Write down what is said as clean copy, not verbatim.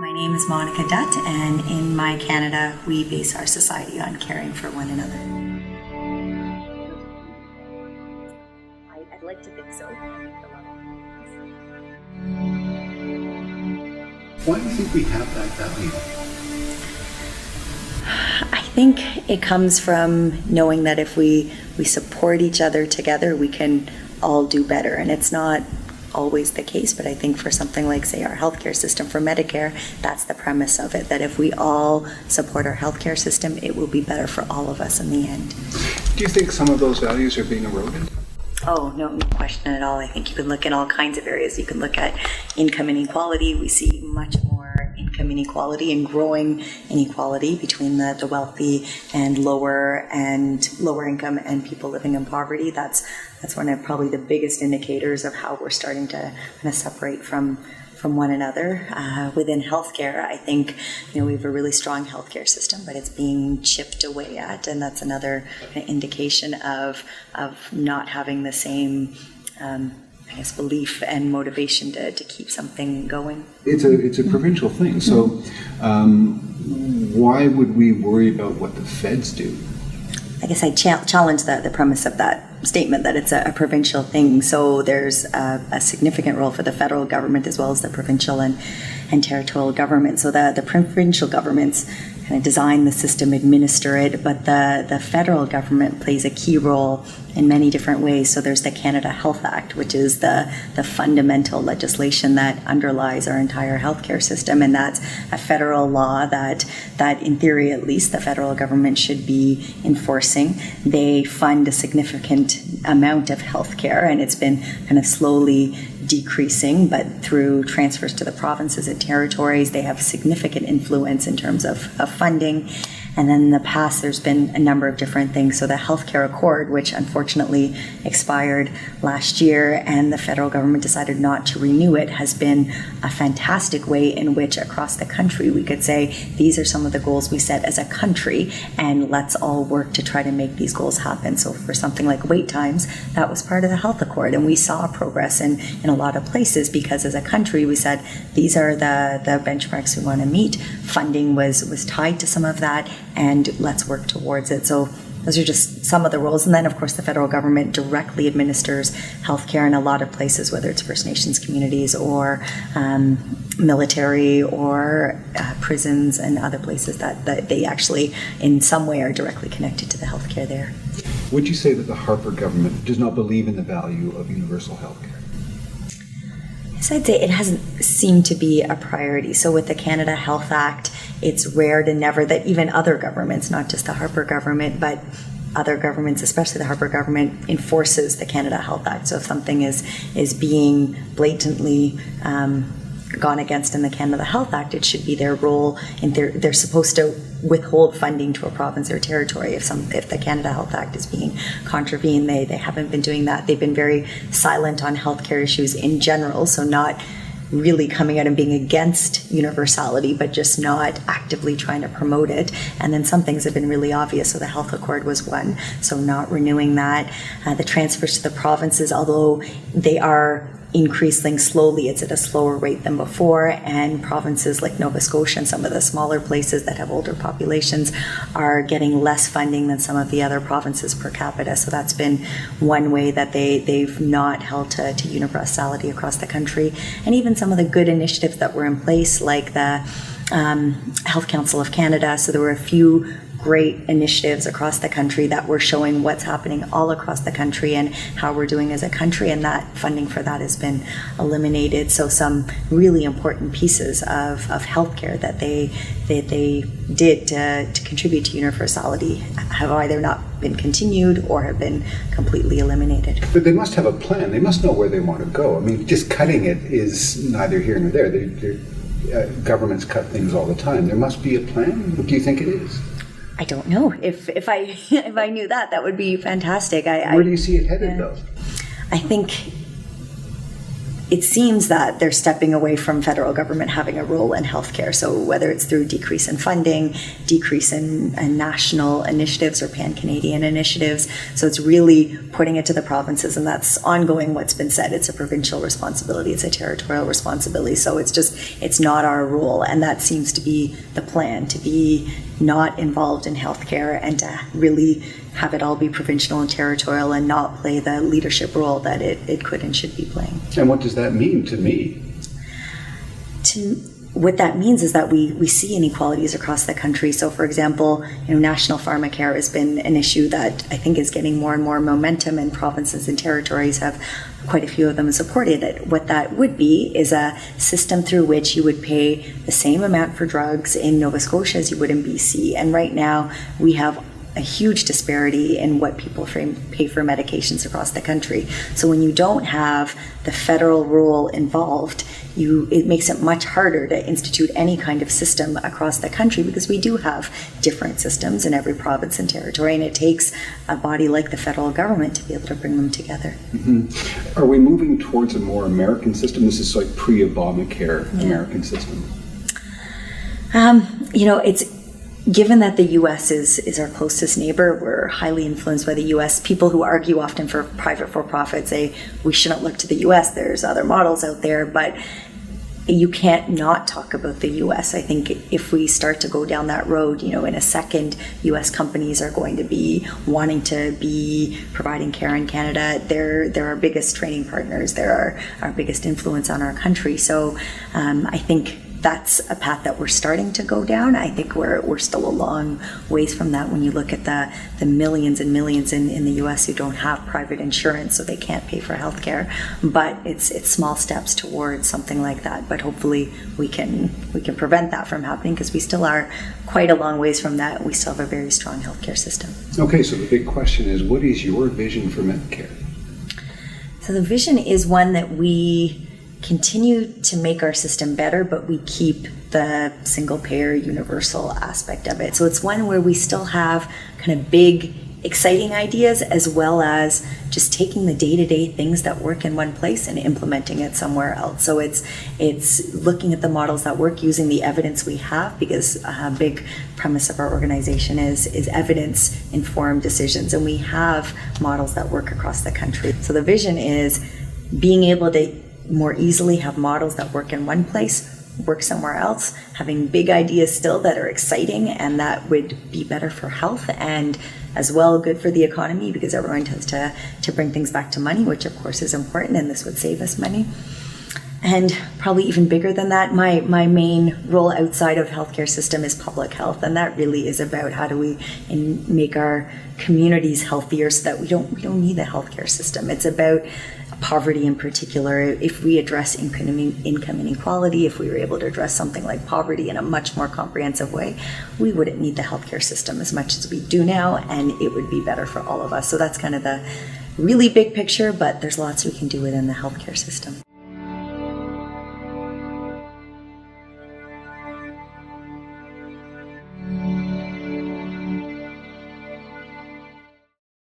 My name is Monika Dutt, and in My Canada, we base our society on caring for one another. I'd like to think so. Why do you think we have that value? I think it comes from knowing that if we support each other together, we can all do better. And it's not always the case, but I think for something like, say, our healthcare system for Medicare, that's the premise of it, that if we all support our healthcare system, it will be better for all of us in the end. Do you think some of those values are being eroded? Oh, no question at all. I think you can look in all kinds of areas. You can look at income inequality. We see much more income inequality and growing inequality between the wealthy and lower income and people living in poverty. That's one of probably the biggest indicators of how we're starting to kind of separate from one another. Within healthcare, I think we have a really strong healthcare system, but it's being chipped away at, and that's another kind of indication of not having the same belief and motivation to keep something going. It's a provincial thing. So why would we worry about what the feds do? I guess I challenge the premise of that statement that it's a provincial thing. So there's a significant role for the federal government as well as the provincial and territorial government. So the provincial governments kind of design the system, administer it, but the federal government plays a key role in many different ways. So there's the Canada Health Act, which is the fundamental legislation that underlies our entire healthcare system, and that's a federal law that in theory at least the federal government should be enforcing. They fund a significant amount of healthcare, and it's been kind of slowly decreasing, but through transfers to the provinces and territories, they have significant influence in terms of funding. And then in the past, there's been a number of different things. So the Healthcare Accord, which unfortunately expired last year, and the federal government decided not to renew it, has been a fantastic way in which across the country we could say, these are some of the goals we set as a country, and let's all work to try to make these goals happen. So for something like wait times, that was part of the Health Accord, and we saw progress in a lot of places because as a country we said, these are the benchmarks we want to meet. Funding was tied to some of that, and let's work towards it. So those are just some of the roles. And then, of course, the federal government directly administers healthcare in a lot of places, whether it's First Nations communities or military or prisons and other places that they actually, in some way, are directly connected to the healthcare there. Would you say that the Harper government does not believe in the value of universal healthcare? So I'd say it hasn't seemed to be a priority. So with the Canada Health Act, it's rare to never that even other governments, not just the Harper government, but other governments, especially the Harper government, enforces the Canada Health Act. So if something is being blatantly gone against in the Canada Health Act, it should be their role, and they're supposed to withhold funding to a province or territory if the Canada Health Act is being contravened. They haven't been doing that. They've been very silent on healthcare issues in general, so not really coming out and being against universality, but just not actively trying to promote it. And then some things have been really obvious. So the Health Accord was one, so not renewing that. The transfers to the provinces, although they are increasing slowly, it's at a slower rate than before, and provinces like Nova Scotia and some of the smaller places that have older populations are getting less funding than some of the other provinces per capita. So that's been one way that they've not held to universality across the country. And even some of the good initiatives that were in place, like the Health Council of Canada. So there were a few great initiatives across the country that were showing what's happening all across the country and how we're doing as a country, and that funding for that has been eliminated. So some really important pieces of healthcare that they did to contribute to universality have either not been continued or have been completely eliminated. But they must have a plan. They must know where they want to go. I mean, just cutting it is neither here nor there. Governments cut things all the time. There must be a plan. What do you think it is? I don't know. If I knew that would be fantastic. Where do you see it headed, though? I think it seems that they're stepping away from federal government having a role in healthcare. So whether it's through decrease in funding, decrease in national initiatives or pan-Canadian initiatives. So it's really putting it to the provinces, and that's ongoing what's been said. It's a provincial responsibility, it's a territorial responsibility. So it's not our role. And that seems to be the plan, to be not involved in healthcare and to really have it all be provincial and territorial and not play the leadership role that it could and should be playing. And what does that mean to me? What that means is that we see inequalities across the country. So, for example, national pharmacare has been an issue that I think is getting more and more momentum, and provinces and territories have quite a few of them supported it. What that would be is a system through which you would pay the same amount for drugs in Nova Scotia as you would in BC. And right now we have a huge disparity in what people pay for medications across the country. So when you don't have the federal role involved, it makes it much harder to institute any kind of system across the country, because we do have different systems in every province and territory, and it takes a body like the federal government to be able to bring them together. Mm-hmm. Are we moving towards a more American system? This is like pre-Obamacare American system. It's given that the U.S. is our closest neighbor, we're highly influenced by the U.S. People who argue often for private for-profit say we shouldn't look to the U.S. There's other models out there, but you can't not talk about the U.S. I think if we start to go down that road, in a second, U.S. companies are going to be wanting to be providing care in Canada. They're our biggest trading partners. They're our biggest influence on our country. So I think that's a path that we're starting to go down. I think we're still a long ways from that when you look at the millions and millions in the U.S. who don't have private insurance, so they can't pay for healthcare. But it's small steps towards something like that. But hopefully we can prevent that from happening, because we still are quite a long ways from that. We still have a very strong healthcare system. Okay, so the big question is, what is your vision for Medicare? So the vision is one that we continue to make our system better, but we keep the single payer universal aspect of it. So it's one where we still have kind of big, exciting ideas, as well as just taking the day-to-day things that work in one place and implementing it somewhere else. So it's looking at the models that work, using the evidence we have, because a big premise of our organization is evidence-informed decisions, and we have models that work across the country. So the vision is being able to more easily have models that work in one place, work somewhere else, having big ideas still that are exciting and that would be better for health, and as well good for the economy, because everyone tends to bring things back to money, which of course is important, and this would save us money. And probably even bigger than that, my main role outside of healthcare system is public health, and that really is about how do we make our communities healthier so that we don't need the healthcare system. It's about poverty in particular. If we address income inequality, if we were able to address something like poverty in a much more comprehensive way, we wouldn't need the healthcare system as much as we do now, and it would be better for all of us. So that's kind of the really big picture, but there's lots we can do within the healthcare system.